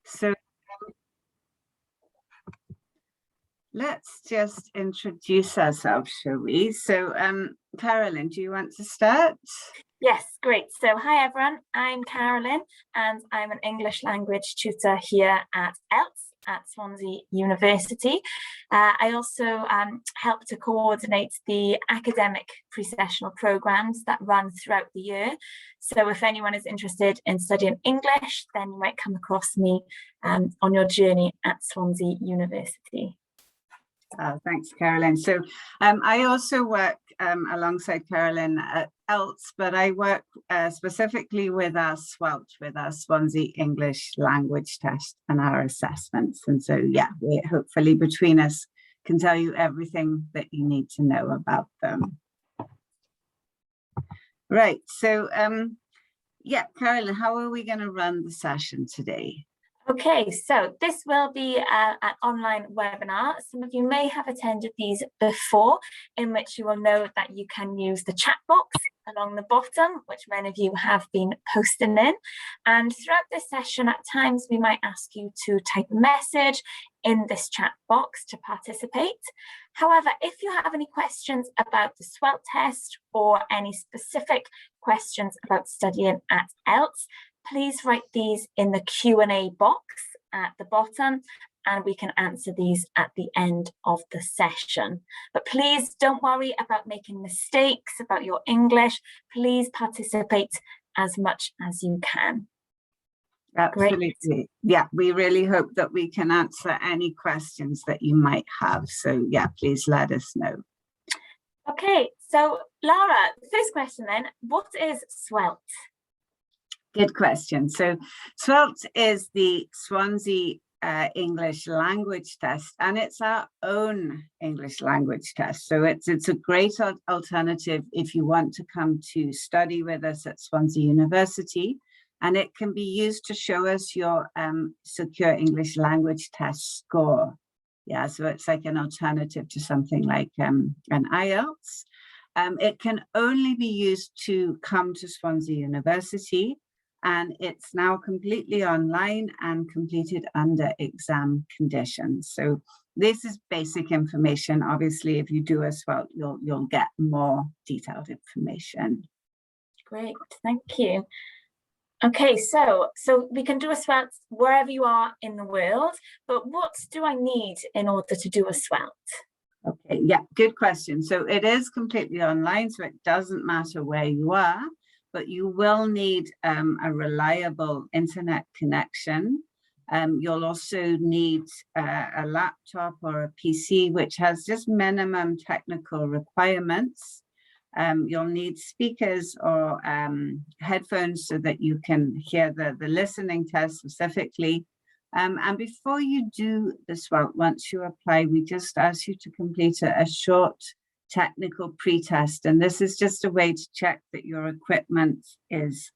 So let's just introduce ourselves, shall we? So Carolyn, do you want to start? Yes, great. So hi everyone, I'm Carolyn and I'm an English language tutor here at SWELT at Swansea University. I also help to coordinate the academic pre-sessional programs that run throughout the year. So if anyone is interested in studying English, then you might come across me on your journey at Swansea University. Thanks, Carolyn. So I also work alongside Carolyn at SWELT, but I work specifically with our SWELT, with our Swansea English Language Test and our assessments. And so, yeah, we hopefully between us can tell you everything that you need to know about them. Right, so yeah, Carolyn, how are we going to run the session today? Okay, so this will be an online webinar. Some of you may have attended these before, in which you will know that you can use the chat box along the bottom, which many of you have been posting in. And throughout this session, at times we might ask you to type a message in this chat box to participate. However, if you have any questions about the SWELT test or any specific questions about studying at SWELT, please write these in the Q&A box at the bottom and we can answer these at the end of the session. But please don't worry about making mistakes about your English. Please participate as much as you can. Absolutely. Great. Yeah, we really hope that we can answer any questions that you might have. So yeah, please let us know. Okay, so Laura, the first question then, what is SWELT? Good question. So SWELT is the Swansea English Language Test, and it's our own English language test. So it's a great alternative if you want to come to study with us at Swansea University, and it can be used to show us your secure English language test score. Yeah, so it's like an alternative to something like an IELTS. It can only be used to come to Swansea University, and it's now completely online and completed under exam conditions. So this is basic information. Obviously, if you do as well, you'll get more detailed information. Great, thank you. Okay, so we can do a SWELT wherever you are in the world, but what do I need in order to do a SWELT? Okay, yeah, good question. So it is completely online, so it doesn't matter where you are, but you will need a reliable internet connection. You'll also need a laptop or a PC, which has just minimum technical requirements. You'll need speakers or headphones so that you can hear the listening test specifically. And before you do the SWELT, once you apply, we just ask you to complete a short technical pre-test, and this is just a way to check that your equipment is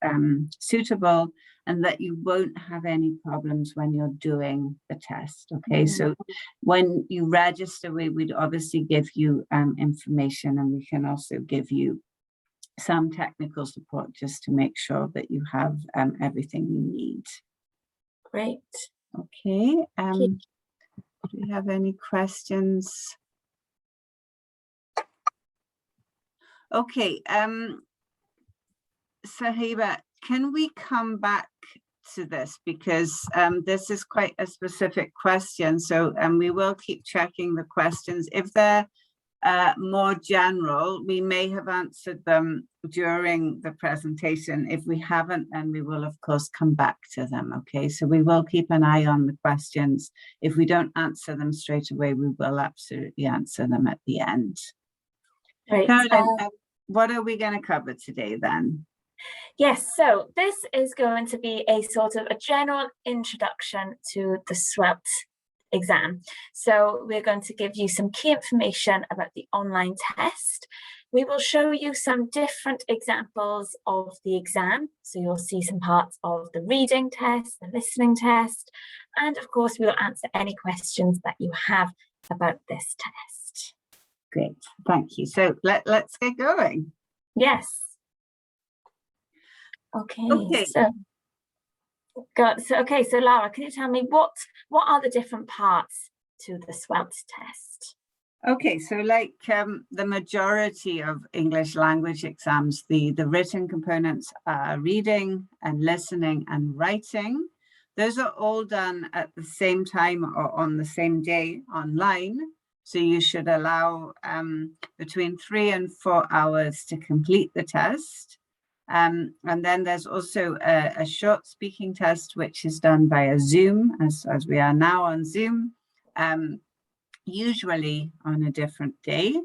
suitable and that you won't have any problems when you're doing the test. Okay, so when you register, we'd obviously give you information, and we can also give you some technical support just to make sure that you have everything you need. Great. Okay, do we have any questions? Okay, Sahiba, can we come back to this, because this is quite a specific question, so we will keep checking the questions. If they're more general, we may have answered them during the presentation. If we haven't, then we will of course come back to them. Okay, so we will keep an eye on the questions. If we don't answer them straight away, we will absolutely answer them at the end. Right. Caroline, what are we going to cover today then? Yes, so this is going to be a sort of a general introduction to the SWELT exam. So we're going to give you some key information about the online test. We will show you some different examples of the exam. So you'll see some parts of the reading test, the listening test, and of course we will answer any questions that you have about this test. Great, thank you. So let's get going. Yes. Okay. So Okay, so Lara, can you tell me what are the different parts to the SWELT test? Okay, so like the majority of English language exams, the written components are reading and listening and writing. Those are all done at the same time or on the same day online. So you should allow between 3 and 4 hours to complete the test. And then there's also a short speaking test, which is done via Zoom, as we are now on Zoom. Usually on a different day.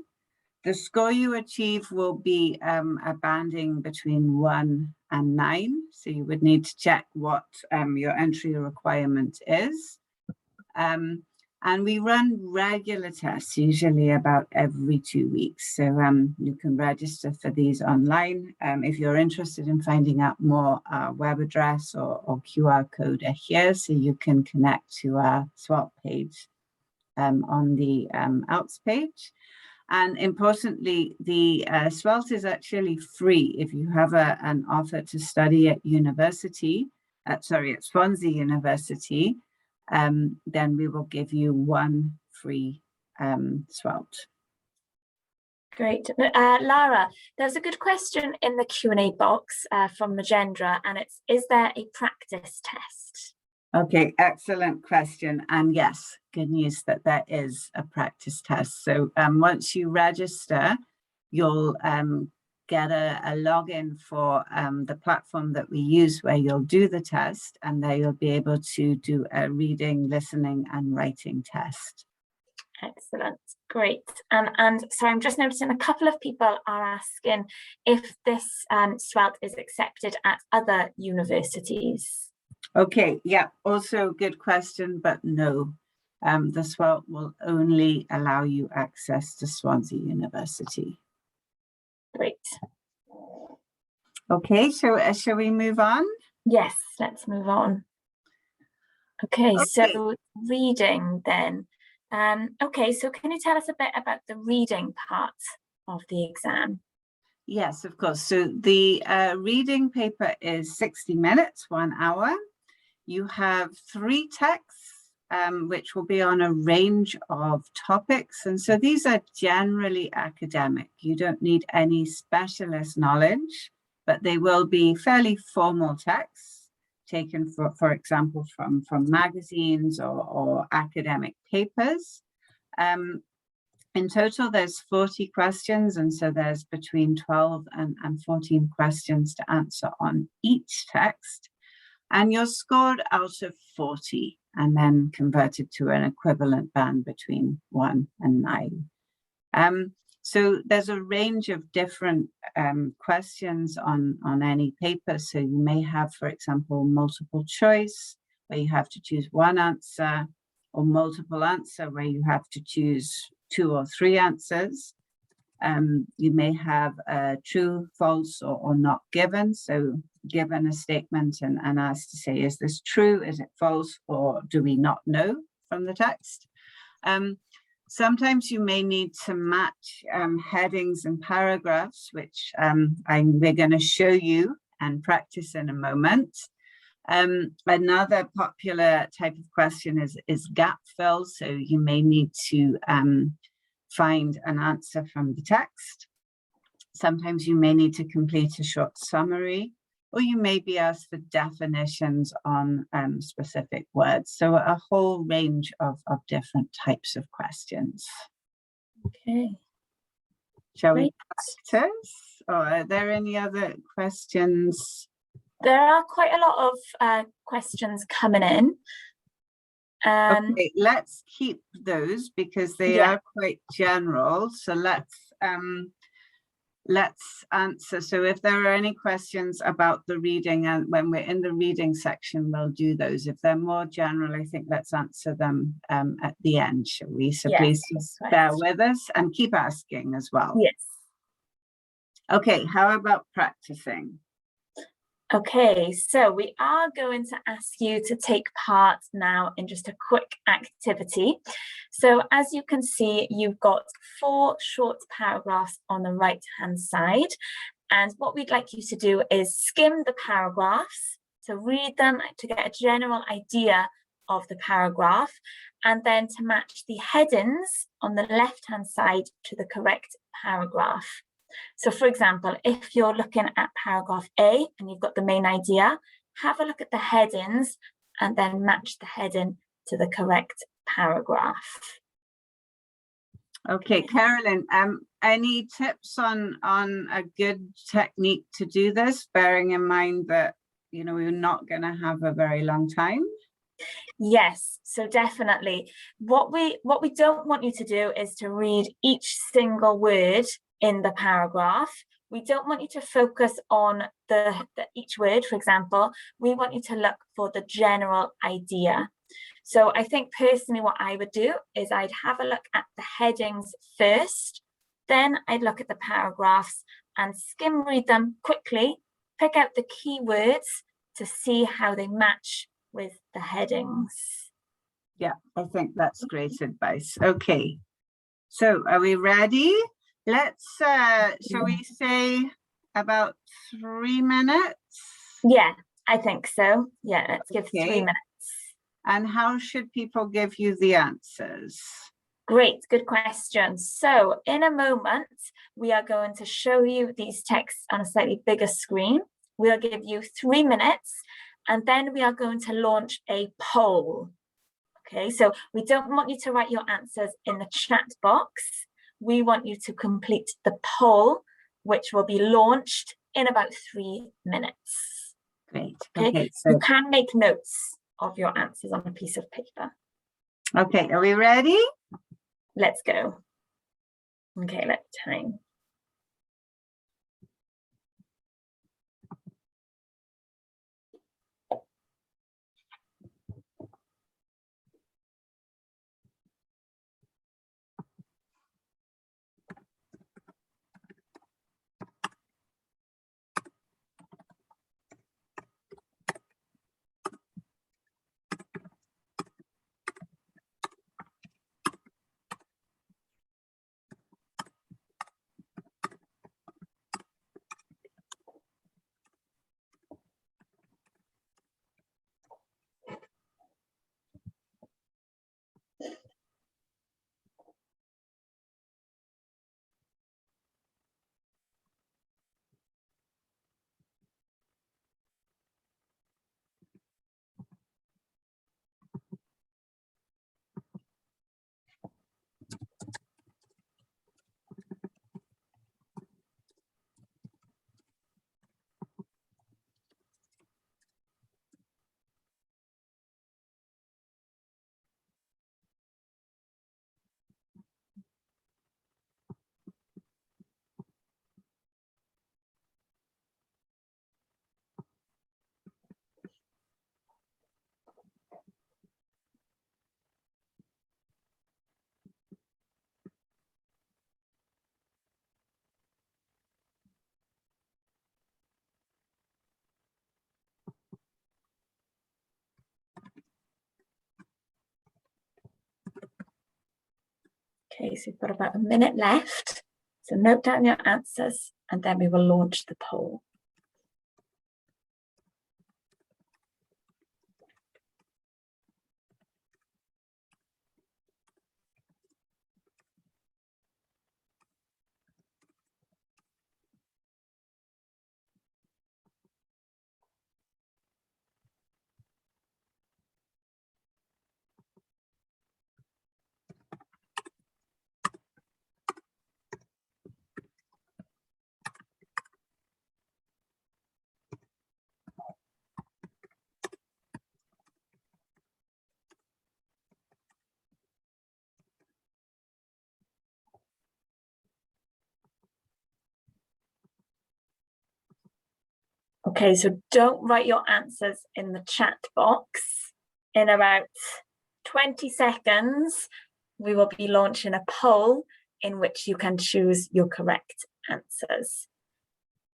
The score you achieve will be a banding between 1 and 9. So you would need to check what your entry requirement is. And we run regular tests, usually about every 2 weeks. So you can register for these online. If you're interested in finding out more, our web address or QR code are here, so you can connect to our SWELT page. On the OUTS page. And importantly, the SWELT is actually free. If you have an offer to study at university, at Swansea University, then we will give you 1 free SWELT. Great. Lara, there's a good question in the Q&A box from Magendra, and it's, is there a practice test? Okay, excellent question. And yes, good news that there is a practice test. So once you register, you'll get a login for the platform that we use where you'll do the test, and there you'll be able to do a reading, listening and writing test. Excellent, great. And so I'm just noticing a couple of people are asking if this SWELT is accepted at other universities. Okay, yeah, also good question, but no. The SWELT will only allow you access to Swansea University. Great. Okay, so shall we move on? Yes, let's move on. Okay, so reading then. Okay, so can you tell us a bit about the reading part of the exam? Yes, of course. So the reading paper is 60 minutes, 1 hour. You have 3 texts, which will be on a range of topics. And so these are generally academic. You don't need any specialist knowledge, but they will be fairly formal texts taken, for example, from magazines or academic papers. In total, there's 40 questions. And so there's between 12 and 14 questions to answer on each text. And you're scored out of 40 and then converted to an equivalent band between 1 and 9. So there's a range of different questions on any paper. So you may have, for example, multiple choice, where you have to choose 1 answer, or multiple answer, where you have to choose 2 or 3 answers. You may have true, false, or not given. So given a statement and asked to say, is this true? Is it false? Or do we not know from the text? Sometimes you may need to match headings and paragraphs, which we're going to show you and practice in a moment. Another popular type of question is gap fill. So you may need to find an answer from the text. Sometimes you may need to complete a short summary, or you may be asked for definitions on specific words. So a whole range of different types of questions. Okay. Shall we practice? Or are there any other questions? There are quite a lot of questions coming in. Okay, let's keep those because they are quite general. So let's answer. So if there are any questions about the reading, and when we're in the reading section, we'll do those. If they're more general, I think let's answer them at the end, shall we? So please just bear with us and keep asking as well. Yes. Okay, how about practicing? Okay, so we are going to ask you to take part now in just a quick activity. So as you can see, you've got 4 short paragraphs on the right-hand side. And what we'd like you to do is skim the paragraphs to read them, to get a general idea of the paragraph, and then to match the headings on the left-hand side to the correct paragraph. So for example, if you're looking at paragraph A and you've got the main idea, have a look at the headings and then match the heading to the correct paragraph. Okay, Carolyn, any tips on a good technique to do this, bearing in mind that, you know, we're not going to have a very long time? Yes, so definitely. What we don't want you to do is to read each single word in the paragraph. We don't want you to focus on each word, for example. We want you to look for the general idea. So I think personally what I would do is I'd have a look at the headings first, then I'd look at the paragraphs and skim read them quickly, pick out the key words to see how they match with the headings. Yeah, I think that's great advice. Okay, so are we ready? Let's, shall we say about 3 minutes? Yeah, I think so. Yeah, let's give 3 minutes. And how should people give you the answers? Great, good question. So in a moment, we are going to show you these texts on a slightly bigger screen. We'll give you 3 minutes, and then we are going to launch a poll. Okay, so we don't want you to write your answers in the chat box. We want you to complete the poll, which will be launched in about 3 minutes. Great. Okay, so you can make notes of your answers on a piece of paper. Okay, are we ready? Let's go. Okay, let's time. Okay, so we've got about a minute left. So note down your answers and then we will launch the poll. Okay, so don't write your answers in the chat box. In about 20 seconds, we will be launching a poll in which you can choose your correct answers.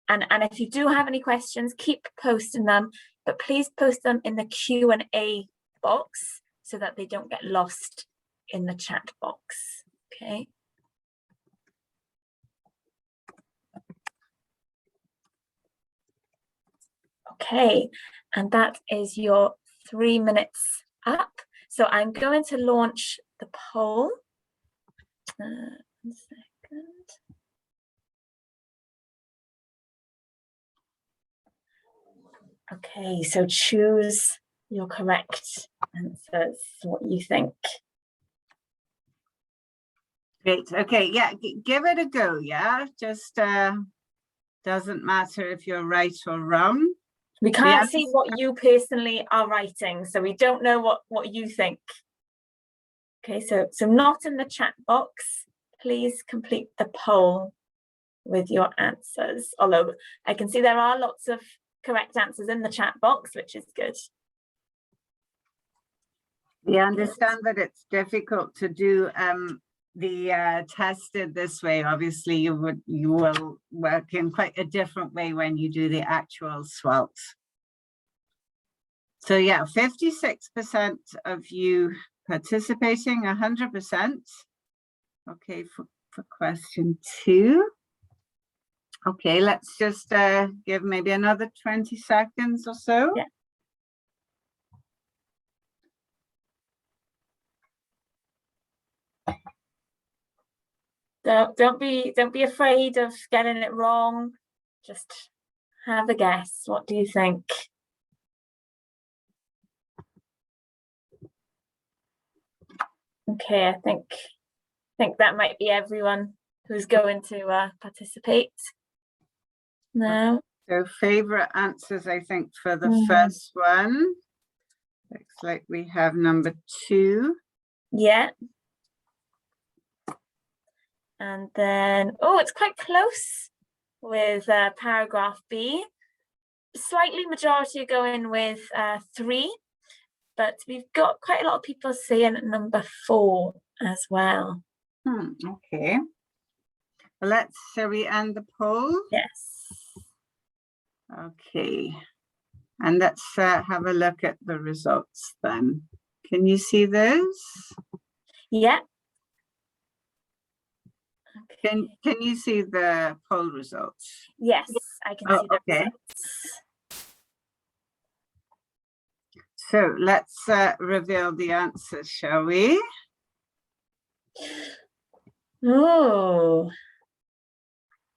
And if you do have any questions, keep posting them, but please post them in the Q&A box so that they don't get lost in the chat box, okay? Okay, and that is your 3 minutes up. So I'm going to launch the poll. 1 second. Okay, so choose your correct answers, what you think. Great. Okay. Yeah. Give it a go. Yeah. Just doesn't matter if you're right or wrong. We can't see what you personally are writing, so we don't know what you think. Okay, so not in the chat box. Please complete the poll with your answers. Although I can see there are lots of correct answers in the chat box, which is good. We understand that it's difficult to do the tested this way. Obviously, you will work in quite a different way when you do the actual SWELT. So yeah, 56% of you participating, 100%. Okay, for question 2. Okay, let's just give maybe another 20 seconds or so. Yeah. Don't be afraid of getting it wrong. Just have a guess. What do you think? Okay, I think that might be everyone who's going to participate now. So favorite answers, I think, for the first one. Looks like we have number 2. Yeah. And then, oh, it's quite close with paragraph B. Slightly majority are going with 3, but we've got quite a lot of people saying number 4 as well. Okay. Well, shall we end the poll? Yes. Okay. And let's have a look at the results then. Can you see those? Yeah. Okay. Can you see the poll results? Yes, I can see the results. So let's reveal the answers, shall we? Oh,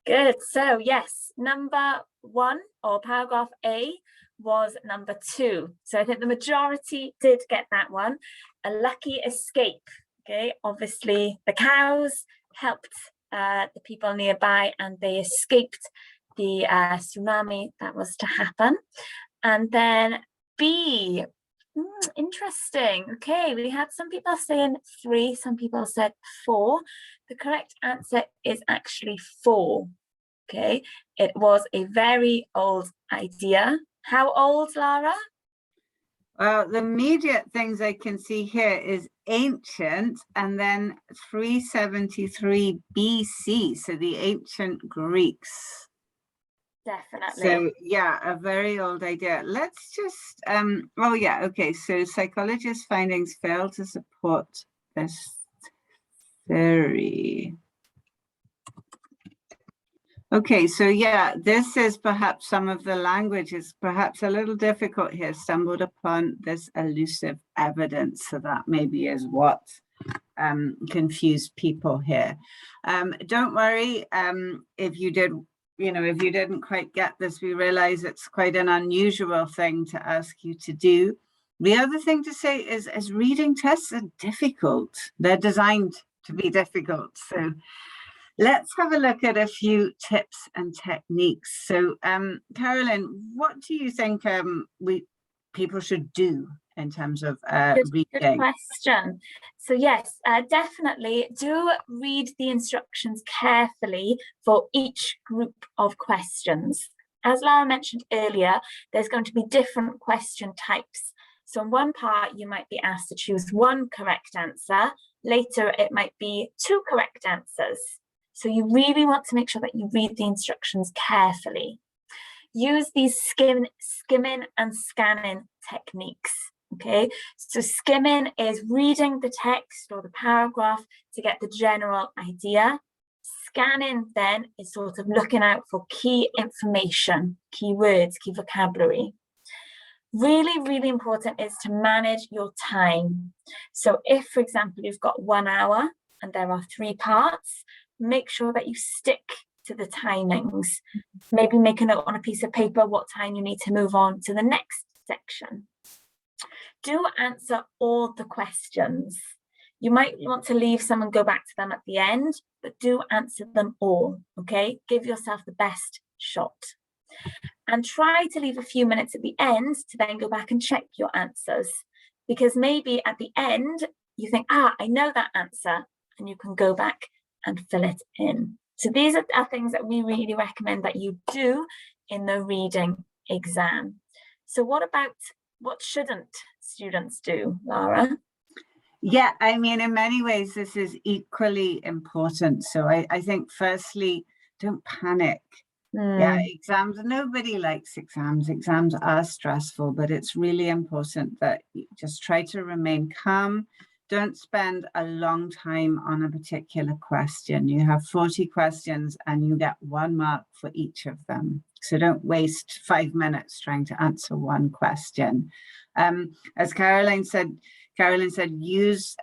good. So yes, number 1 or paragraph A was number 2. So I think the majority did get that one. A lucky escape. Okay, obviously the cows helped the people nearby and they escaped the tsunami that was to happen. And then B, interesting. Okay, we had some people saying 3, some people said 4. The correct answer is actually 4. Okay, it was a very old idea. How old, Lara? Well, the immediate things I can see here is ancient and then 373 BC, so the ancient Greeks. Definitely. So yeah, a very old idea. Let's just, oh yeah, okay, so psychologists' findings fail to support this theory. Okay, so yeah, this is perhaps some of the language is perhaps a little difficult here, stumbled upon this elusive evidence. So that maybe is what confused people here. Don't worry, if you did, if you didn't quite get this, we realize it's quite an unusual thing to ask you to do. The other thing to say is reading tests are difficult. They're designed to be difficult. So let's have a look at a few tips and techniques. So, Carolyn, what do you think people should do in terms of reading? Good question. So yes, definitely do read the instructions carefully for each group of questions. As Lara mentioned earlier, there's going to be different question types. So in one part, you might be asked to choose 1 correct answer. Later, it might be 2 correct answers. So you really want to make sure that you read the instructions carefully. Use these skimming and scanning techniques, okay? So skimming is reading the text or the paragraph to get the general idea. Scanning then is sort of looking out for key information, key words, key vocabulary. Really, really important is to manage your time. So if, for example, you've got 1 hour and there are 3 parts, make sure that you stick to the timings. Maybe make a note on a piece of paper what time you need to move on to the next section. Do answer all the questions. You might want to leave some and go back to them at the end, but do answer them all, okay? Give yourself the best shot. And try to leave a few minutes at the end to then go back and check your answers. Because maybe at the end, you think, I know that answer, and you can go back and fill it in. So these are things that we really recommend that you do in the reading exam. So what shouldn't students do, Lara? Yeah, I mean, in many ways, this is equally important. So I think, firstly, don't panic. Yeah, exams, nobody likes exams. Exams are stressful, but it's really important that you just try to remain calm. Don't spend a long time on a particular question. You have 40 questions and you get 1 mark for each of them. So don't waste 5 minutes trying to answer one question. As Caroline said, use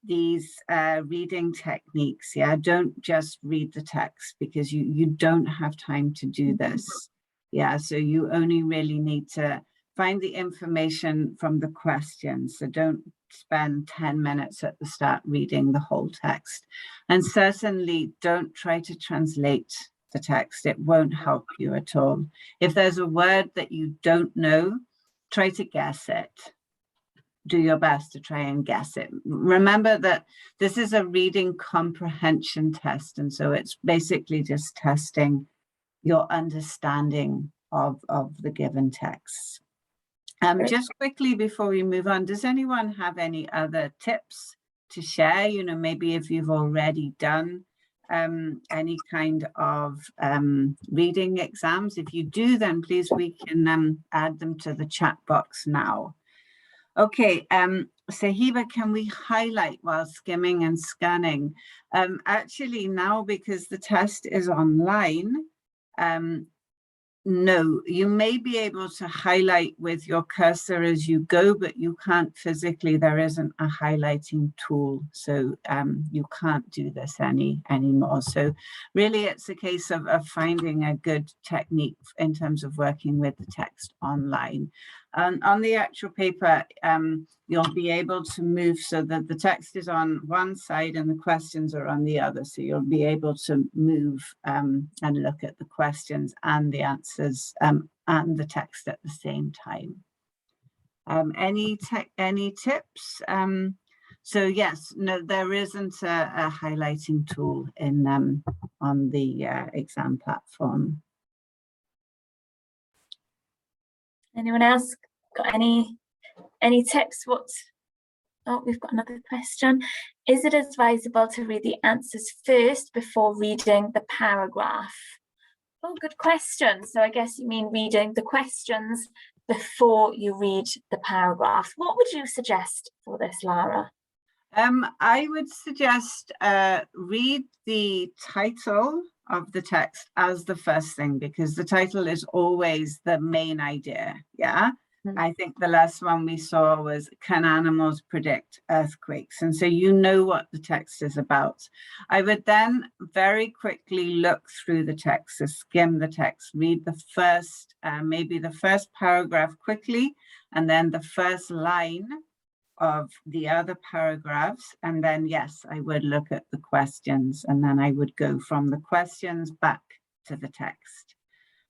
these reading techniques. Yeah, don't just read the text, because you don't have time to do this. Yeah, so you only really need to find the information from the questions. So don't spend 10 minutes at the start reading the whole text. And certainly don't try to translate the text. It won't help you at all. If there's a word that you don't know, try to guess it. Do your best to try and guess it. Remember that this is a reading comprehension test, and so it's basically just testing your understanding of the given text. Just quickly before we move on, does anyone have any other tips to share? You know, maybe if you've already done any kind of reading exams. If you do, then please, we can add them to the chat box now. Okay, Sahiba, can we highlight while skimming and scanning? Actually, now, because the test is online, no, you may be able to highlight with your cursor as you go, but you can't physically, there isn't a highlighting tool. So you can't do this anymore. So really it's a case of finding a good technique in terms of working with the text online. On the actual paper, you'll be able to move so that the text is on one side and the questions are on the other. So you'll be able to move and look at the questions and the answers and the text at the same time. Any tips? So yes, no, there isn't a highlighting tool in on the exam platform. Anyone else got any tips? Oh, we've got another question. Is it advisable to read the answers first before reading the paragraph? Oh, good question. So I guess you mean reading the questions before you read the paragraph. What would you suggest for this, Lara? I would suggest read the title of the text as the first thing, because the title is always the main idea. Yeah. I think the last one we saw was, can animals predict earthquakes? And so you know what the text is about. I would then very quickly look through the text, so skim the text, read the first, maybe the first paragraph quickly, and then the first line of the other paragraphs. And then, yes, I would look at the questions, and then I would go from the questions back to the text.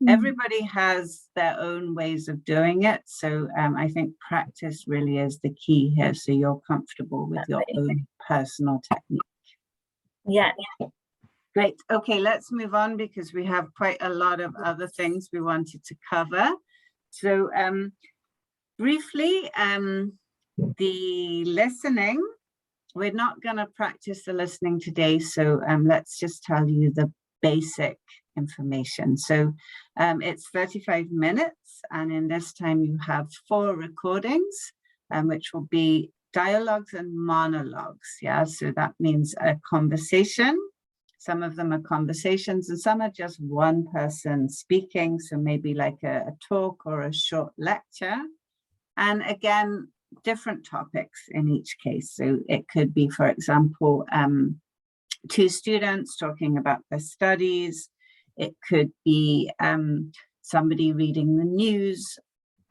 Everybody has their own ways of doing it. So I think practice really is the key here. So you're comfortable with your own personal technique. Yeah. Great. Okay, let's move on, because we have quite a lot of other things we wanted to cover. So briefly, the listening, we're not going to practice the listening today. So let's just tell you the basic information. So it's 35 minutes, and in this time you have 4 recordings, which will be dialogues and monologues. Yeah, so that means a conversation, Some of them are conversations and some are just one person speaking. So maybe like a talk or a short lecture. And again, different topics in each case. So it could be, for example, two students talking about their studies. It could be somebody reading the news,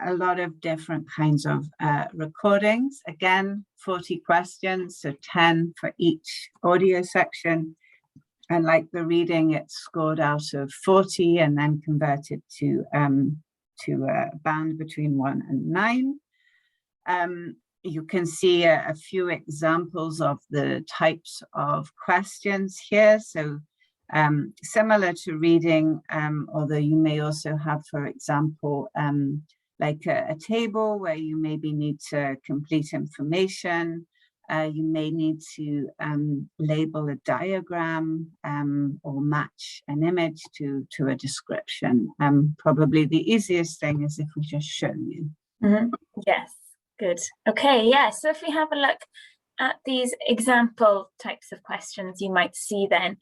a lot of different kinds of recordings. Again, 40 questions, so 10 for each audio section. And like the reading, it's scored out of 40 and then converted to a band between 1 and 9. You can see a few examples of the types of questions here. So similar to reading, although you may also have, for example, like a table where you maybe need to complete information. You may need to label a diagram or match an image to a description. Probably the easiest thing is if we just show you. Mm-hmm. Yes, good. Okay, yeah, so if we have a look at these example types of questions you might see then.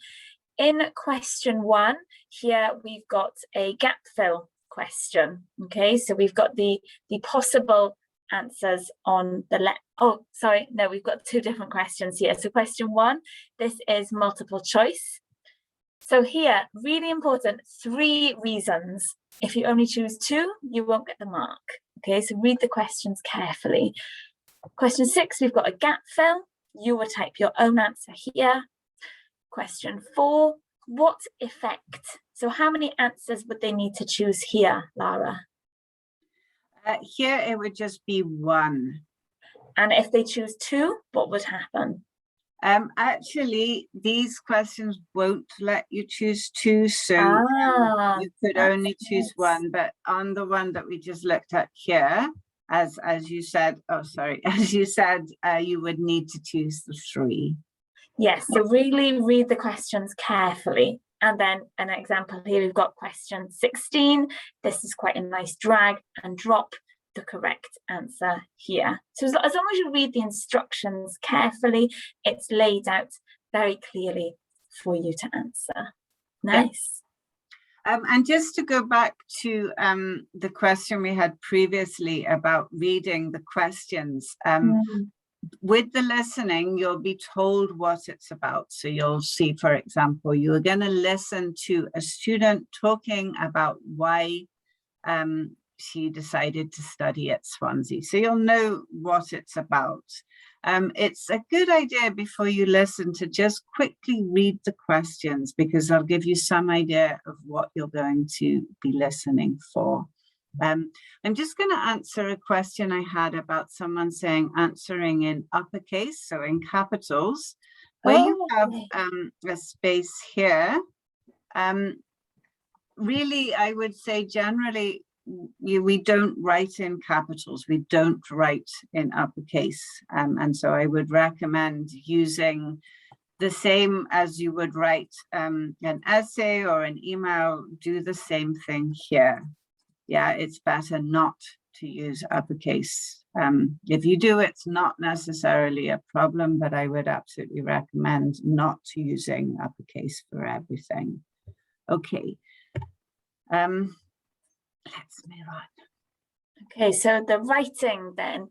In question 1, here we've got a gap fill question. Okay, so we've got the possible answers on the left. Oh, sorry, no, we've got 2 different questions here. So question 1, this is multiple choice. So here, really important, 3 reasons. If you only choose 2, you won't get the mark. Okay, so read the questions carefully. Question 6, we've got a gap fill. You will type your own answer here. Question 4, what effect? So how many answers would they need to choose here, Lara? Here it would just be 1. And if they choose 2, what would happen? Actually, these questions won't let you choose 2, so you could only choose 1. But on the one that we just looked at here, as you said, you would need to choose the 3. Yes, so really read the questions carefully. And then an example here, we've got question 16. This is quite a nice drag and drop the correct answer here. So as long as you read the instructions carefully, it's laid out very clearly for you to answer. Nice. And just to go back to the question we had previously about reading the questions, with the listening, you'll be told what it's about. So you'll see, for example, you're going to listen to a student talking about why she decided to study at Swansea. So you'll know what it's about. It's a good idea before you listen to just quickly read the questions, because they'll give you some idea of what you're going to be listening for. I'm just going to answer a question I had about someone saying answering in uppercase, so in capitals, where you have a space here. Really, I would say generally, we don't write in capitals, we don't write in uppercase. And so I would recommend using the same as you would write an essay or an email. Do the same thing here. Yeah, it's better not to use uppercase. If you do, it's not necessarily a problem, but I would absolutely recommend not using uppercase for everything. Okay, let's move on. Okay, so the writing then.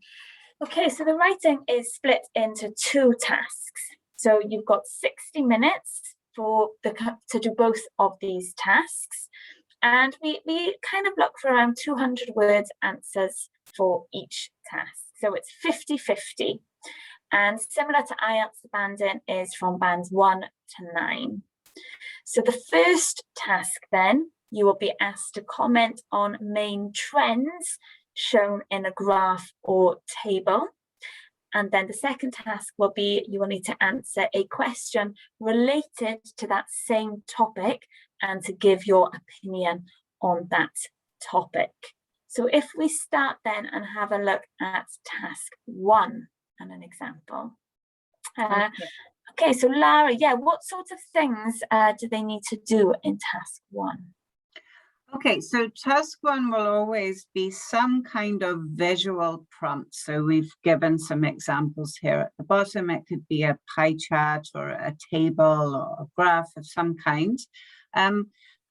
Okay, so the writing is split into 2 tasks. So you've got 60 minutes to do both of these tasks. And we kind of look for around 200 words answers for each task. So it's 50-50. And similar to IELTS, the banding is from bands 1 to 9. So the first task then, you will be asked to comment on main trends shown in a graph or table. And then the second task will be, you will need to answer a question related to that same topic and to give your opinion on that topic. So if we start then and have a look at task 1 and an example. Okay, so Lara, yeah, what sort of things do they need to do in task 1? Okay, so task one will always be some kind of visual prompt. So we've given some examples here at the bottom. It could be a pie chart or a table or a graph of some kind.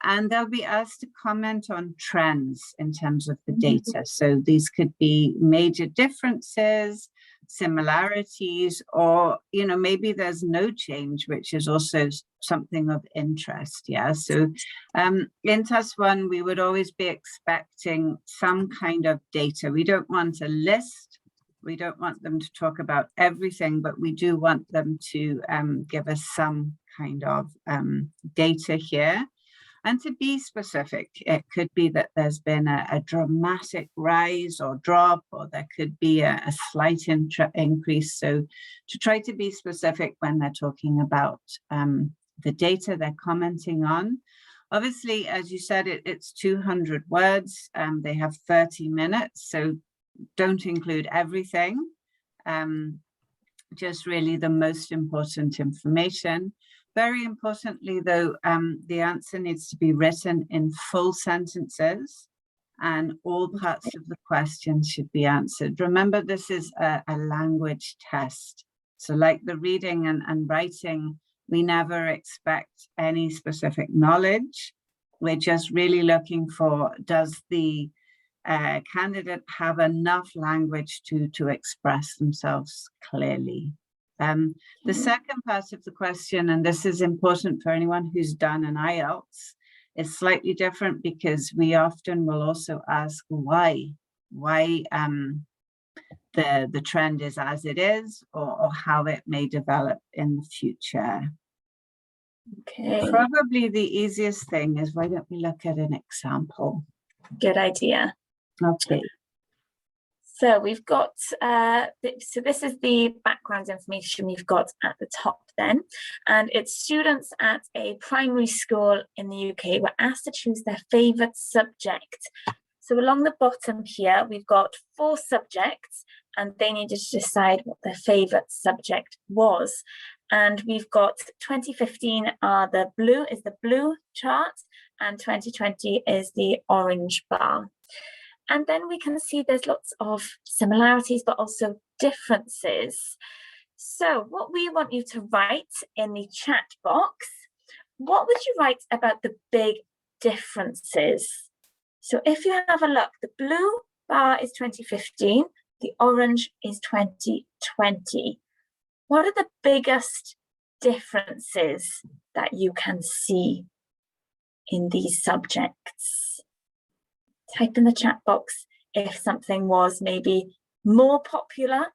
And they'll be asked to comment on trends in terms of the data. So these could be major differences, similarities, or, you know, maybe there's no change, which is also something of interest. Yeah. So in task one, we would always be expecting some kind of data. We don't want a list. We don't want them to talk about everything, but we do want them to give us some kind of data here. And to be specific, it could be that there's been a dramatic rise or drop, or there could be a slight increase. So to try to be specific when they're talking about the data they're commenting on. Obviously, as you said, it's 200 words. They have 30 minutes, so don't include everything. Just really the most important information. Very importantly, though, the answer needs to be written in full sentences, and all parts of the question should be answered. Remember, this is a language test. So like the reading and writing, we never expect any specific knowledge. We're just really looking for, does the candidate have enough language to express themselves clearly? The second part of the question, and this is important for anyone who's done an IELTS, is slightly different because we often will also ask why the trend is as it is, or how it may develop in the future. Okay. Probably the easiest thing is, why don't we look at an example? Good idea. Okay. So we've got, so this is the background information we've got at the top then, and it's students at a primary school in the UK were asked to choose their favourite subject. So along the bottom here, we've got 4 subjects, and they needed to decide what their favourite subject was. And we've got 2015 is the blue chart, and 2020 is the orange bar. And then we can see there's lots of similarities, but also differences. So what we want you to write in the chat box, what would you write about the big differences? So if you have a look, the blue bar is 2015, the orange is 2020. What are the biggest differences that you can see in these subjects? Type in the chat box if something was maybe more popular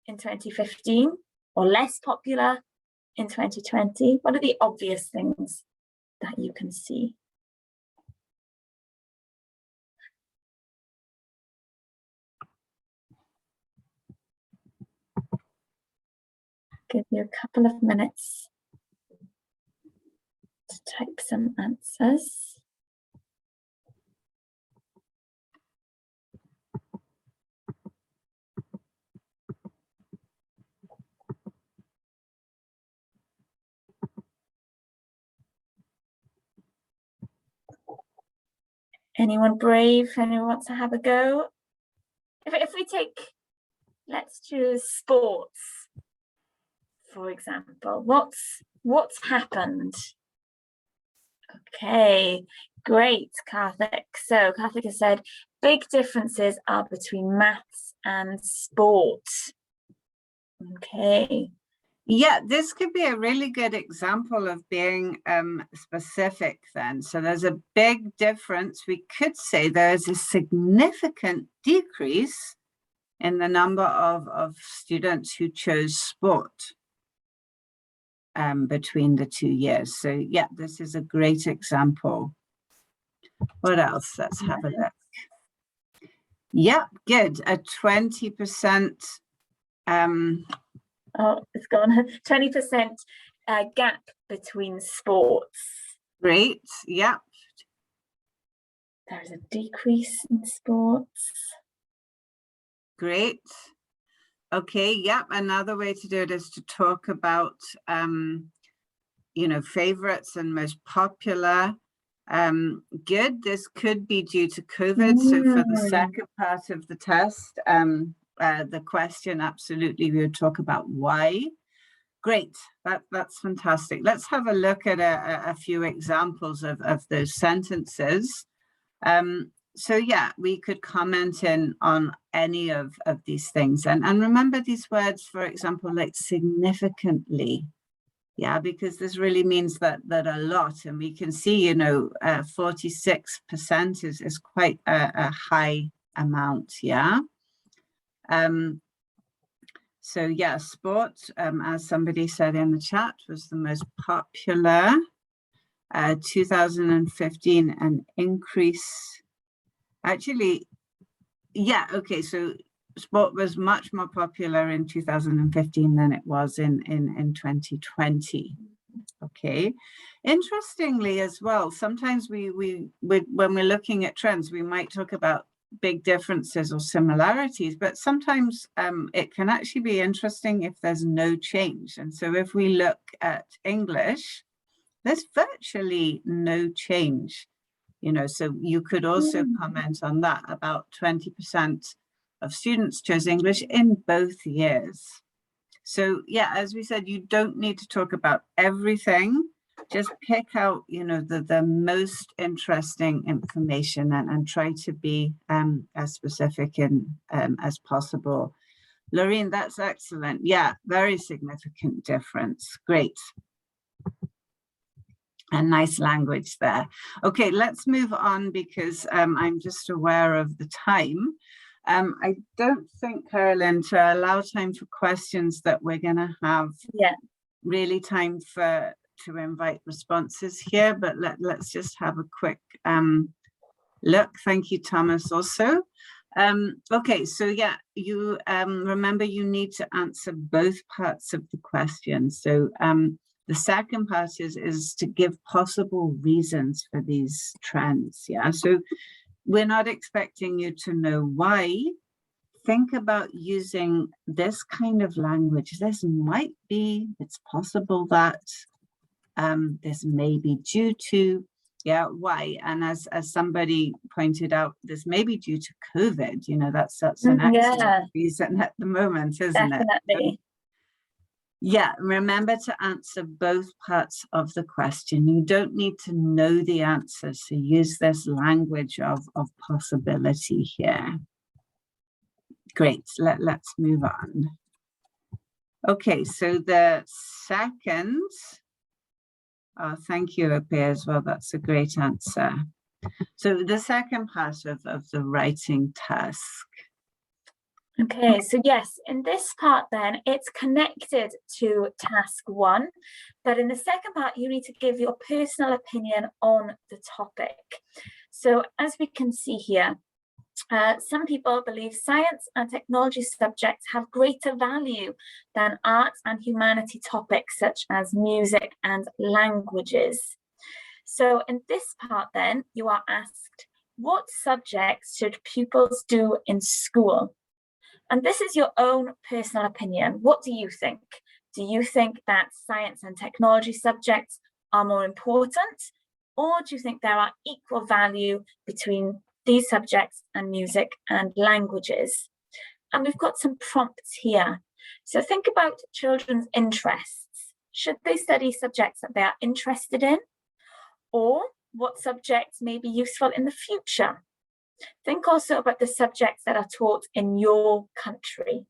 in 2015 or less popular in 2020. What are the obvious things that you can see? Give you a couple of minutes to type some answers. Anyone brave? Anyone wants to have a go? If we take, let's choose sports, for example. What's happened? Okay, great, Karthik. So Karthik has said, big differences are between maths and sport. Okay. Yeah, this could be a really good example of being specific then. So there's a big difference. We could say there's a significant decrease in the number of students who chose sport between the 2 years. So yeah, this is a great example. What else? Let's have a look. Yeah, good. A 20%. Oh, it's gone. 20% gap between sports. Great. Yeah. There's a decrease in sports. Great. Okay. Yeah. Another way to do it is to talk about, you know, favorites and most popular. Good. This could be due to COVID. So for the second part of the test, the question, absolutely, we would talk about why. Great. That's fantastic. Let's have a look at a few examples of those sentences. So yeah, we could comment in on any of these things. And remember these words, for example, like significantly. Yeah, because this really means that a lot, and we can see, you know, 46% is quite a high amount. Yeah. So yeah, sport, as somebody said in the chat, was the most popular. 2015, an increase. Actually, yeah, okay, so sport was much more popular in 2015 than it was in 2020. Okay, interestingly as well, sometimes we when we're looking at trends, we might talk about big differences or similarities, but sometimes it can actually be interesting if there's no change. And so if we look at English, there's virtually no change, you know, so you could also comment on that. About 20% of students chose English in both years. So yeah, as we said, you don't need to talk about everything. Just pick out, you know, the most interesting information and try to be as specific as possible. Lorraine, that's excellent. Yeah, very significant difference. Great. And nice language there. Okay, let's move on because I'm just aware of the time. I don't think, Carolyn, to allow time for questions, that we're going to have really time to invite responses here, but let's just have a quick look. Thank you, Thomas, also. Okay, so yeah, you remember you need to answer both parts of the question. So the second part is to give possible reasons for these trends. Yeah, so we're not expecting you to know why. Think about using this kind of language. This might be, it's possible that, this may be due to, yeah, why? And as somebody pointed out, this may be due to COVID. You know, that's an excellent reason at the moment, isn't it? Definitely. Yeah, remember to answer both parts of the question. You don't need to know the answer, so use this language of possibility here. Great, let's move on. Okay, so the second, thank you, Ope, as well. That's a great answer. So the second part of the writing task. Okay, so yes, in this part then, it's connected to task 1, but in the second part, you need to give your personal opinion on the topic. So as we can see here, some people believe science and technology subjects have greater value than arts and humanity topics such as music and languages. So in this part then, you are asked, what subjects should pupils do in school? And this is your own personal opinion. What do you think? Do you think that science and technology subjects are more important? Or do you think there are equal value between these subjects and music and languages? And we've got some prompts here. So think about children's interests. Should they study subjects that they are interested in? Or what subjects may be useful in the future? Think also about the subjects that are taught in your country.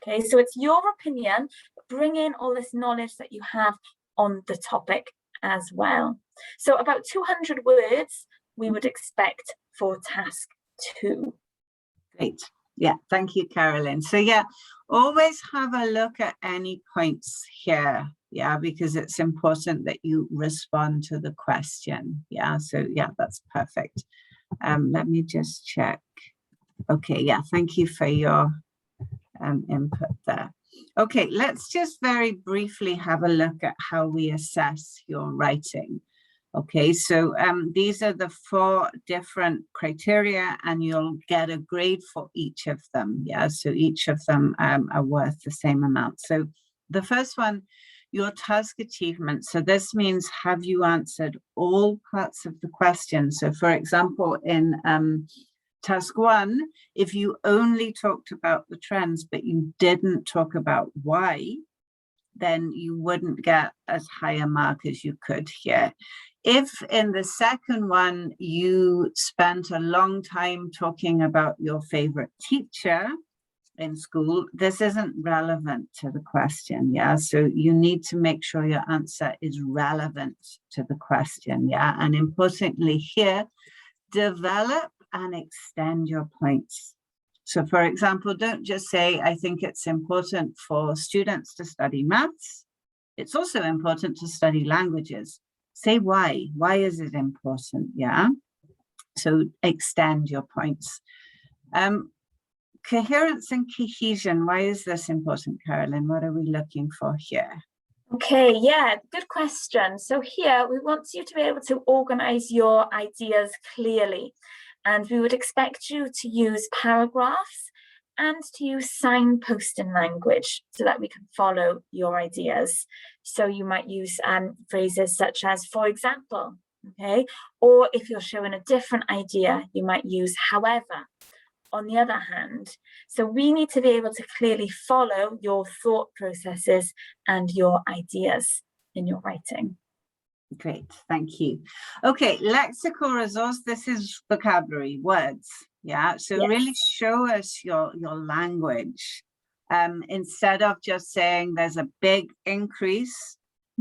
Okay, so it's your opinion, bring in all this knowledge that you have on the topic as well. So about 200 words we would expect for task 2. Great. Yeah, thank you, Carolyn. So yeah, always have a look at any points here. Yeah, because it's important that you respond to the question. Yeah, so yeah, that's perfect. Let me just check. Okay, yeah, thank you for your input there. Okay, let's just very briefly have a look at how we assess your writing. Okay, so these are the 4 different criteria and you'll get a grade for each of them. Yeah, so each of them are worth the same amount. So the first one, your task achievement. So this means, have you answered all parts of the question? So for example, in task 1, if you only talked about the trends, but you didn't talk about why, then you wouldn't get as high a mark as you could here. If in the second one, you spent a long time talking about your favorite teacher in school, this isn't relevant to the question, yeah? So you need to make sure your answer is relevant to the question, yeah? And importantly here, develop and extend your points. So for example, don't just say, I think it's important for students to study maths. It's also important to study languages. Say why. Why is it important? Yeah. So extend your points. Coherence and cohesion. Why is this important, Carolyn? What are we looking for here? Okay, yeah, good question. So here we want you to be able to organize your ideas clearly, and we would expect you to use paragraphs and to use signposting language so that we can follow your ideas. So you might use phrases such as, for example, okay? Or if you're showing a different idea, you might use however, on the other hand. So we need to be able to clearly follow your thought processes and your ideas in your writing. Great, thank you. Okay, lexical resource, this is vocabulary, words, yeah? So Yes. really show us your language. Instead of just saying there's a big increase,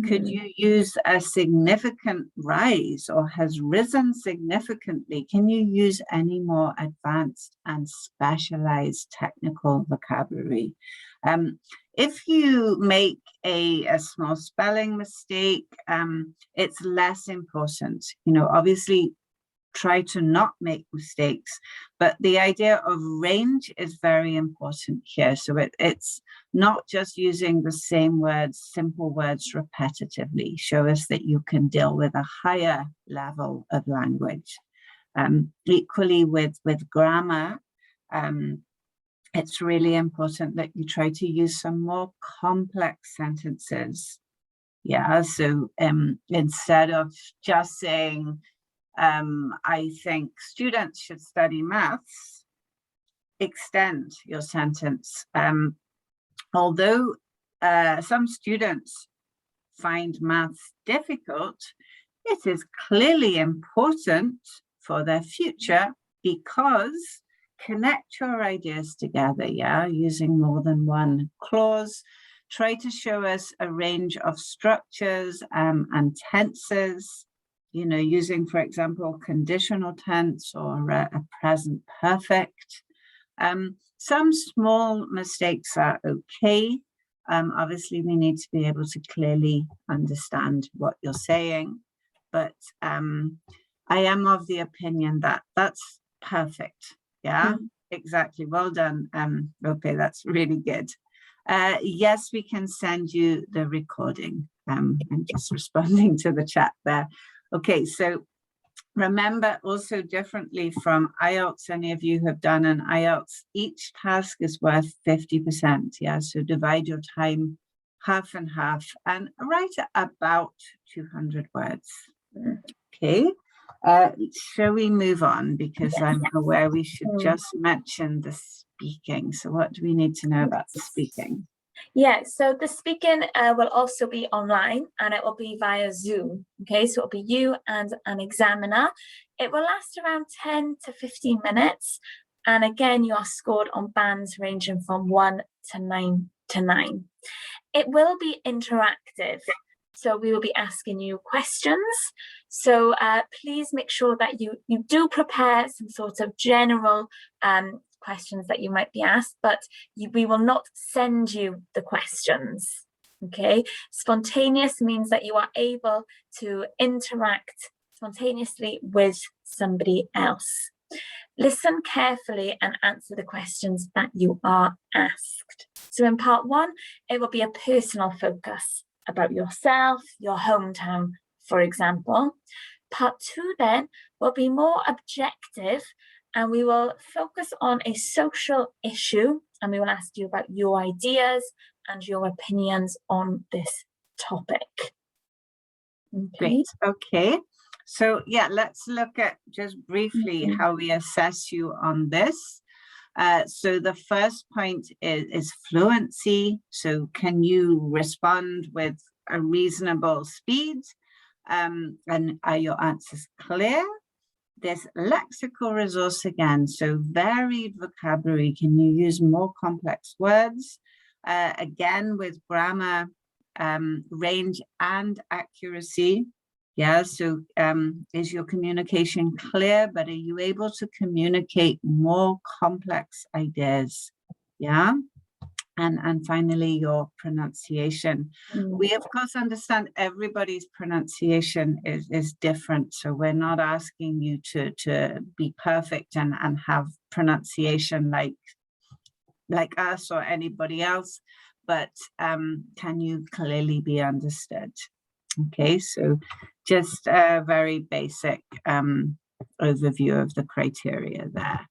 could you use a significant rise or has risen significantly? Can you use any more advanced and specialized technical vocabulary? If you make a small spelling mistake, it's less important. You know, obviously try to not make mistakes, but the idea of range is very important here. So it's not just using the same words, simple words repetitively. Show us that you can deal with a higher level of language. Equally with grammar, it's really important that you try to use some more complex sentences. Yeah, so instead of just saying, I think students should study maths, extend your sentence. Although some students find maths difficult, it is clearly important for their future because connect your ideas together, yeah, using more than one clause. Try to show us a range of structures and tenses, you know, using, for example, conditional tense or a present perfect. Some small mistakes are okay. Obviously, we need to be able to clearly understand what you're saying, but I am of the opinion that that's perfect. Yeah, exactly. Well done. Okay, that's really good. Yes, we can send you the recording. I'm just responding to the chat there. Okay, so remember also differently from IELTS, any of you have done an IELTS, each task is worth 50%. Yeah, so divide your time half and half and write about 200 words. Okay, shall we move on? Because I'm aware we should just mention the speaking. So what do we need to know about the speaking? Yeah, so the speaking will also be online and it will be via Zoom. Okay, so it'll be you and an examiner. It will last around 10 to 15 minutes. And again, you are scored on bands ranging from 1 to 9 to 9. It will be interactive. So we will be asking you questions. So please make sure that you do prepare some sort of general questions that you might be asked, but we will not send you the questions. Okay, spontaneous means that you are able to interact spontaneously with somebody else. Listen carefully and answer the questions that you are asked. So in part 1, it will be a personal focus about yourself, your hometown, for example. Part 2 then will be more objective and we will focus on a social issue and we will ask you about your ideas and your opinions on this topic. Okay. Great. Okay. So yeah, let's look at just briefly how we assess you on this. So the first point is fluency. So can you respond with a reasonable speed? And are your answers clear? There's lexical resource again. So varied vocabulary. Can you use more complex words? Again, with grammar, range and accuracy. Yeah, so is your communication clear, but are you able to communicate more complex ideas? Yeah, and finally, your pronunciation. We, of course, understand everybody's pronunciation is different, so we're not asking you to be perfect and have pronunciation like us or anybody else, but can you clearly be understood? Okay, so just a very basic overview of the criteria there.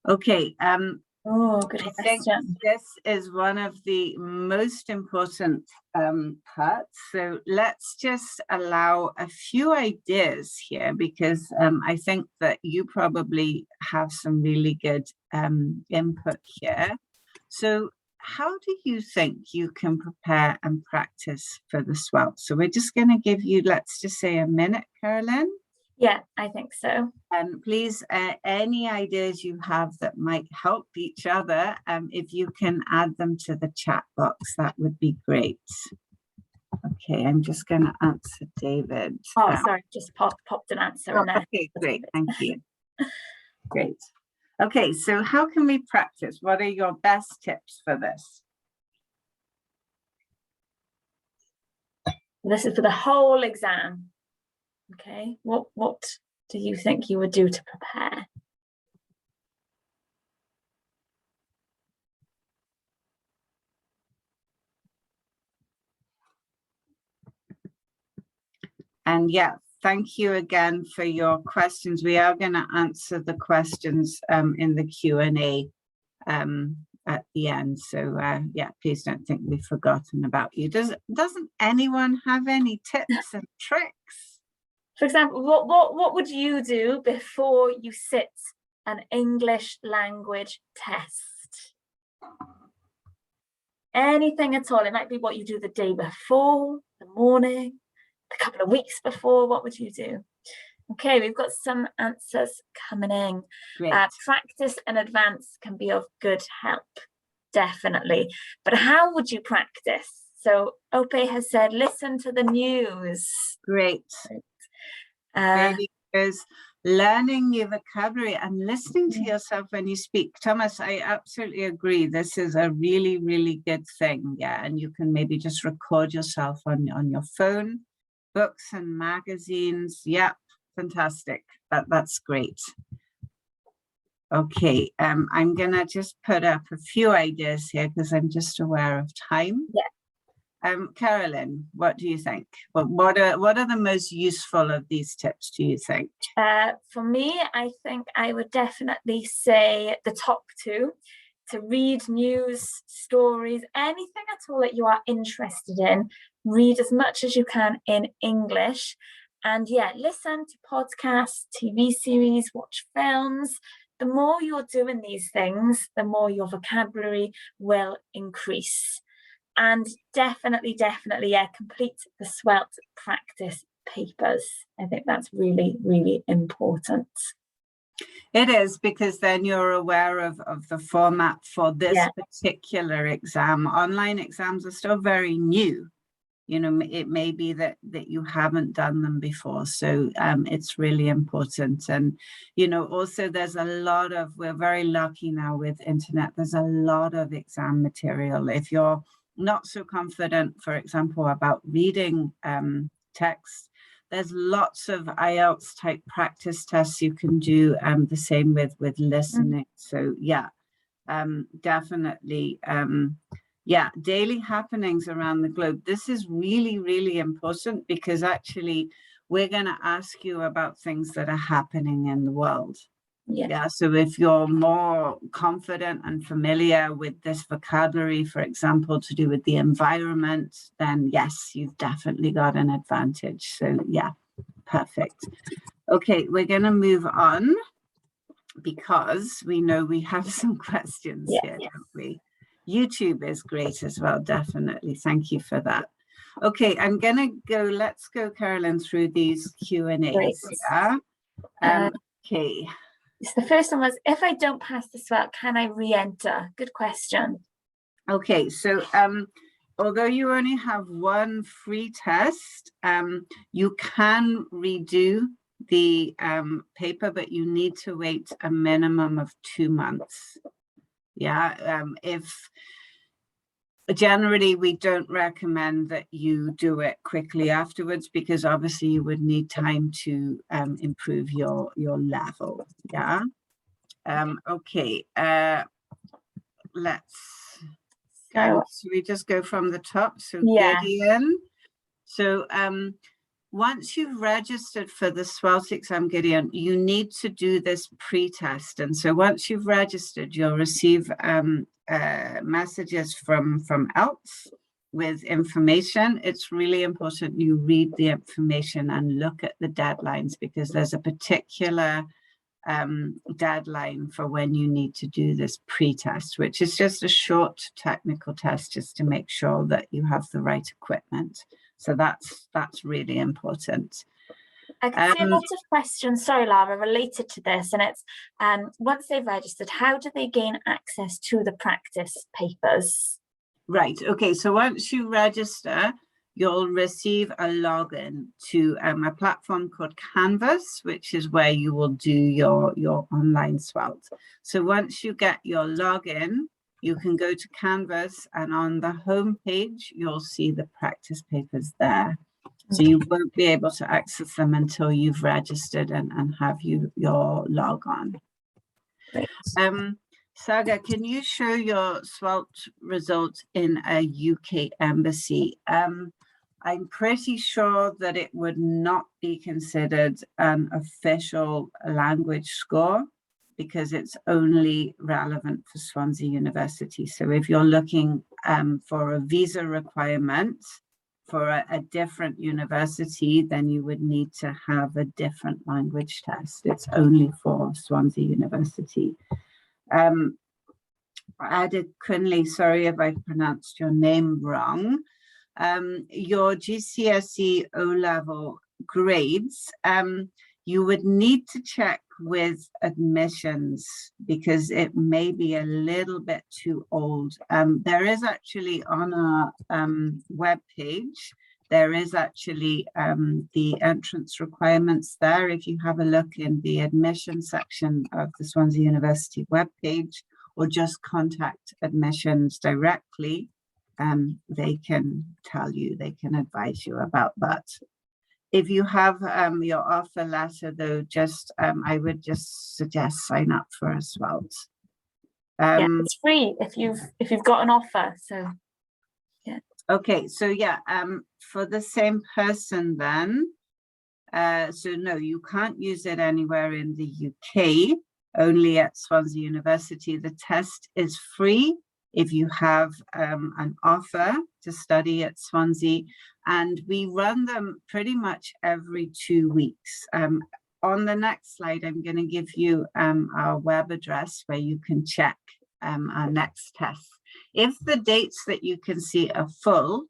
Okay, good I think this is one of the most important parts. So let's just allow a few ideas here, because I think that you probably have some really good input here. So how do you think you can prepare and practice for the SWELT? So we're just going to give you, let's just say, a minute, Carolyn. Yeah, I think so. And please, any ideas you have that might help each other, if you can add them to the chat box, that would be great. Okay, I'm just going to answer David. Oh, sorry, just popped an answer in there. Okay, great, thank you. Great. Okay, so how can we practice? What are your best tips for this? This is for the whole exam. Okay, what do you think you would do to prepare? And yeah, thank you again for your questions. We are going to answer the questions in the Q&A at the end. So yeah, please don't think we've forgotten about you. Doesn't anyone have any tips and tricks? For example, what would you do before you sit an English language test? Anything at all. It might be what you do the day before, the morning, a couple of weeks before. What would you do? Okay, we've got some answers coming in. Practice in advance can be of good help, definitely. But how would you practice? So Ope has said, listen to the news. Great. Because learning new vocabulary and listening to yourself when you speak. Thomas, I absolutely agree. This is a really, really good thing. Yeah, and you can maybe just record yourself on your phone, books and magazines. Yeah, fantastic. That's great. Okay, I'm gonna just put up a few ideas here because I'm just aware of time. Yeah. Carolyn, what do you think? What are the most useful of these tips, do you think? For me, I think I would definitely say the top two: to read news, stories, anything at all that you are interested in. Read as much as you can in English. And yeah, listen to podcasts, TV series, watch films. The more you're doing these things, the more your vocabulary will increase. And definitely, yeah, complete the SWELT practice papers. I think that's really, really important. It is, because then you're aware of the format for this particular exam. Online exams are still very new. You know, it may be that you haven't done them before. So it's really important. And, you know, also there's a lot of, we're very lucky now with internet, there's a lot of exam material. If you're not so confident, for example, about reading text, there's lots of IELTS type practice tests you can do, the same with listening. So yeah, definitely. Yeah, daily happenings around the globe. This is really, really important, because actually we're going to ask you about things that are happening in the world. Yeah, so if you're more confident and familiar with this vocabulary, for example, to do with the environment, then yes, you've definitely got an advantage. So yeah, perfect. Okay, we're going to move on because we know we have some questions here, don't we? YouTube is great as well, definitely. Thank you for that. Okay, I'm going to go, let's go, Carolyn, through these Q&As. Yeah. Okay. So the first one was, if I don't pass the SWELT, can I re-enter? Good question. Okay, so although you only have one free test, you can redo the paper, but you need to wait a minimum of 2 months. Yeah, generally we don't recommend that you do it quickly afterwards, because obviously you would need time to improve your level. Yeah. Okay. Should we just go from the top? So Gideon. So once you've registered for the SWELT exam, Gideon, you need to do this pre-test. And so once you've registered, you'll receive messages from ELTS with information. It's really important you read the information and look at the deadlines, because there's a particular deadline for when you need to do this pre-test, which is just a short technical test just to make sure that you have the right equipment. So that's really important. I can see a lot of questions, sorry Lara, related to this, and it's once they've registered, how do they gain access to the practice papers? Right, okay, so once you register, you'll receive a login to a platform called Canvas, which is where you will do your online SWELT. So once you get your login, you can go to Canvas, and on the home page, you'll see the practice papers there. So you won't be able to access them until you've registered and have your log on. Great. Saga, can you show your SWELT result in a UK embassy? I'm pretty sure that it would not be considered an official language score, because it's only relevant for Swansea University. So if you're looking for a visa requirement for a different university, then you would need to have a different language test. It's only for Swansea University. Ada Quinley, sorry if I pronounced your name wrong. Your GCSE O-level grades, you would need to check with admissions, because it may be a little bit too old. There is actually on our web page, there is actually the entrance requirements there. If you have a look in the admission section of the Swansea University web page, or just contact admissions directly, they can tell you, they can advise you about that. If you have your offer letter, though, just I would just suggest sign up for a SWELT. Yeah, it's free if you've got an offer. So yeah. Okay, so yeah, for the same person then. So no, you can't use it anywhere in the UK. Only at Swansea University. The test is free if you have an offer to study at Swansea, and we run them pretty much every 2 weeks. On the next slide, I'm going to give you our web address where you can check our next test. If the dates that you can see are full,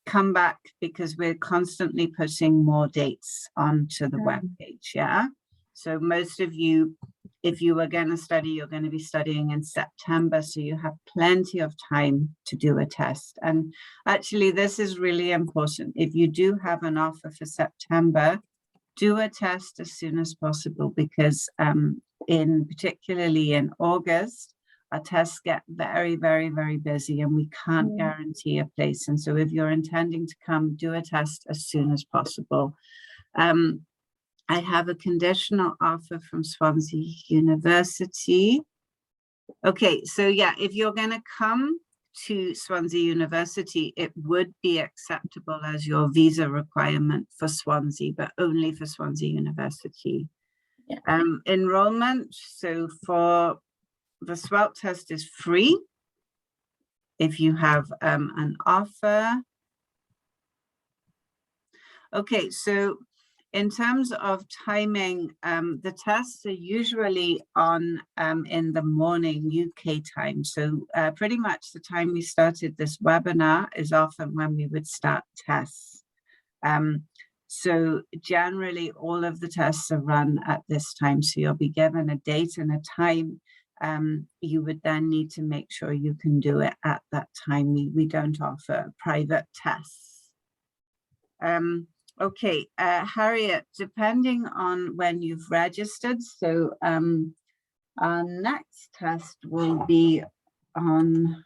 come back, because we're constantly putting more dates onto the web page. Yeah. So most of you, if you were going to study, you're going to be studying in September, so you have plenty of time to do a test. And actually, this is really important. If you do have an offer for September, do a test as soon as possible, because particularly in August, our tests get very, very, very busy, and we can't guarantee a place. And so if you're intending to come, do a test as soon as possible. I have a conditional offer from Swansea University. Okay, so yeah, if you're going to come to Swansea University, it would be acceptable as your visa requirement for Swansea, but only for Swansea University. Enrollment, so for the SWELT test is free if you have an offer. Okay, so in terms of timing, the tests are usually on in the morning UK time. So pretty much the time we started this webinar is often when we would start tests. So generally all of the tests are run at this time. So you'll be given a date and a time. You would then need to make sure you can do it at that time. We don't offer private tests. Okay, Harriet, depending on when you've registered, so our next test will be on...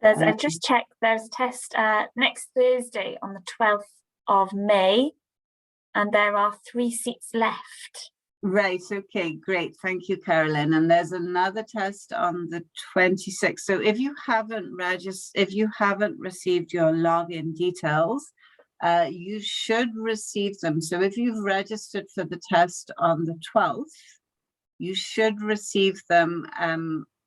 I've just checked, there's a test next Thursday on the 12th of May, and there are 3 seats left. Right, okay, great. Thank you, Carolyn. And there's another test on the 26th. So if you haven't received your login details, you should receive them. So if you've registered for the test on the 12th, you should receive them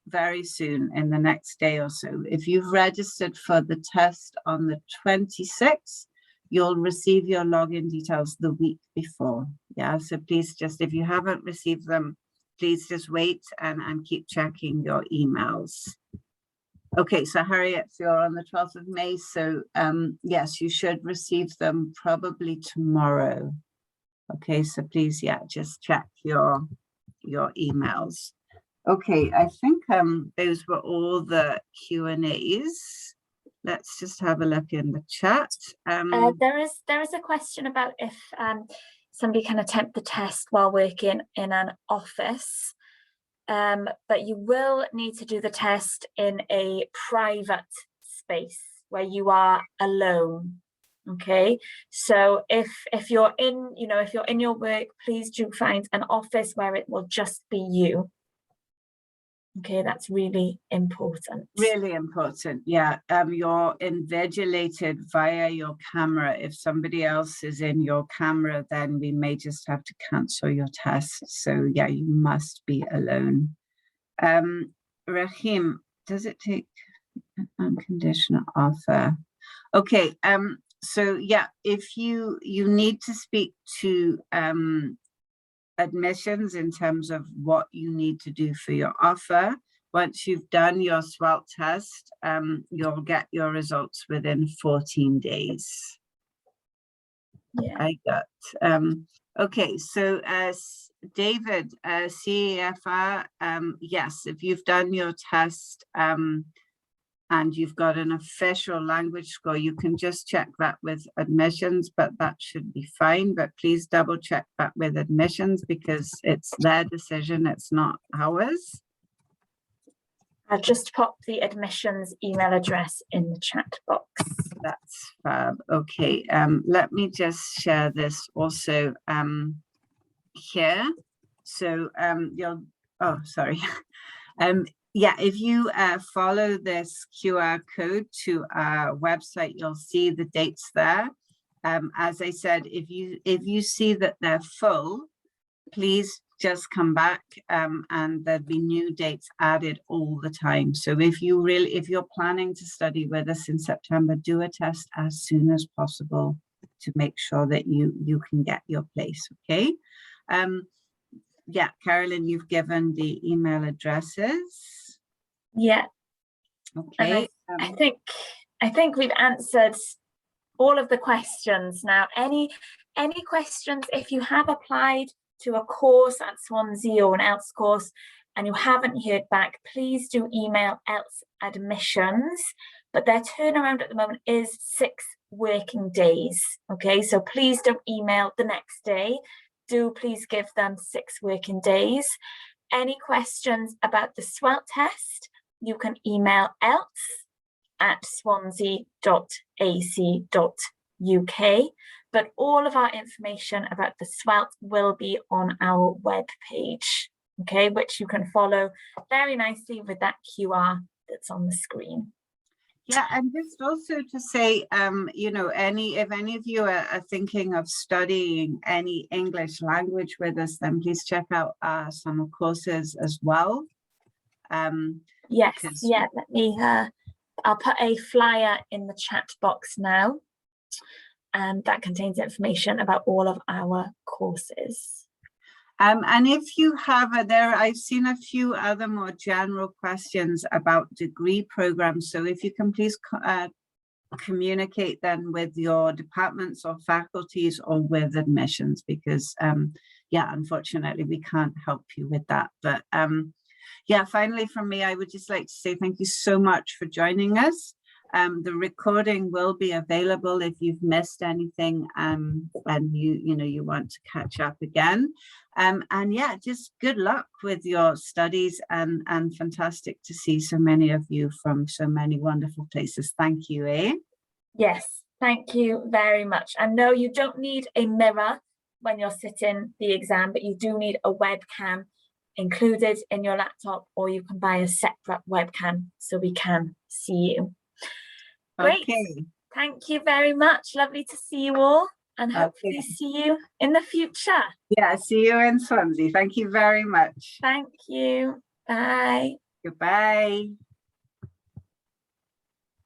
very soon in the next day or so. If you've registered for the test on the 26th, you'll receive your login details the week before. Yeah, so please just, if you haven't received them, please just wait and keep checking your emails. Okay, so Harriet, you're on the 12th of May, so yes, you should receive them probably tomorrow. Okay, so please, yeah, just check your emails. Okay, I think those were all the Q&As. Let's just have a look in the chat. There is a question about if somebody can attempt the test while working in an office. But you will need to do the test in a private space where you are alone. Okay, so if you're in, if you're in your work, please do find an office where it will just be you. Okay, that's really important. Really important, yeah. You're invigilated via your camera. If somebody else is in your camera, then we may just have to cancel your test. So yeah, you must be alone. Rahim, does it take an unconditional offer? Okay, so yeah, if you need to speak to admissions in terms of what you need to do for your offer. Once you've done your SWELT test, you'll get your results within 14 days. Yeah. I got, okay, so David, CEFR, yes, if you've done your test and you've got an official language score, you can just check that with admissions, but that should be fine. But please double check that with admissions because it's their decision, it's not ours. I'll just pop the admissions email address in the chat box. That's fab. Okay, let me just share this also here. So you'll, oh, sorry. Yeah, if you follow this QR code to our website, you'll see the dates there. As I said, if you see that they're full, please just come back and there'll be new dates added all the time. So if you're planning to study with us in September, do a test as soon as possible to make sure that you can get your place, okay? Yeah, Carolyn, you've given the email addresses. Yeah. Okay. I think we've answered all of the questions now. Any questions, if you have applied to a course at Swansea or an ELTS course and you haven't heard back, please do email ELTS admissions, but their turnaround at the moment is 6 working days. Okay, so please don't email the next day. Do please give them 6 working days. Any questions about the SWELT test, you can email elts@swansea.ac.uk, but all of our information about the SWELT will be on our web page, okay, which you can follow very nicely with that QR that's on the screen. Yeah, and just also to say, you know, if any of you are thinking of studying any English language with us, then please check out our summer courses as well. Yes, because- yeah, let me, I'll put a flyer in the chat box now, and that contains information about all of our courses. And if you have I've seen a few other more general questions about degree programs. So if you can please communicate then with your departments or faculties or with admissions, because yeah, unfortunately we can't help you with that. But yeah, finally from me, I would just like to say thank you so much for joining us. The recording will be available if you've missed anything and you want to catch up again. And yeah, just good luck with your studies, and fantastic to see so many of you from so many wonderful places. Thank you, eh? Yes, thank you very much. And no, you don't need a mirror when you're sitting the exam, but you do need a webcam included in your laptop, or you can buy a separate webcam so we can see you. Great. Okay. Thank you very much. Lovely to see you all, and hopefully see you in the future. Yeah, see you in Swansea. Thank you very much. Thank you. Bye. Goodbye.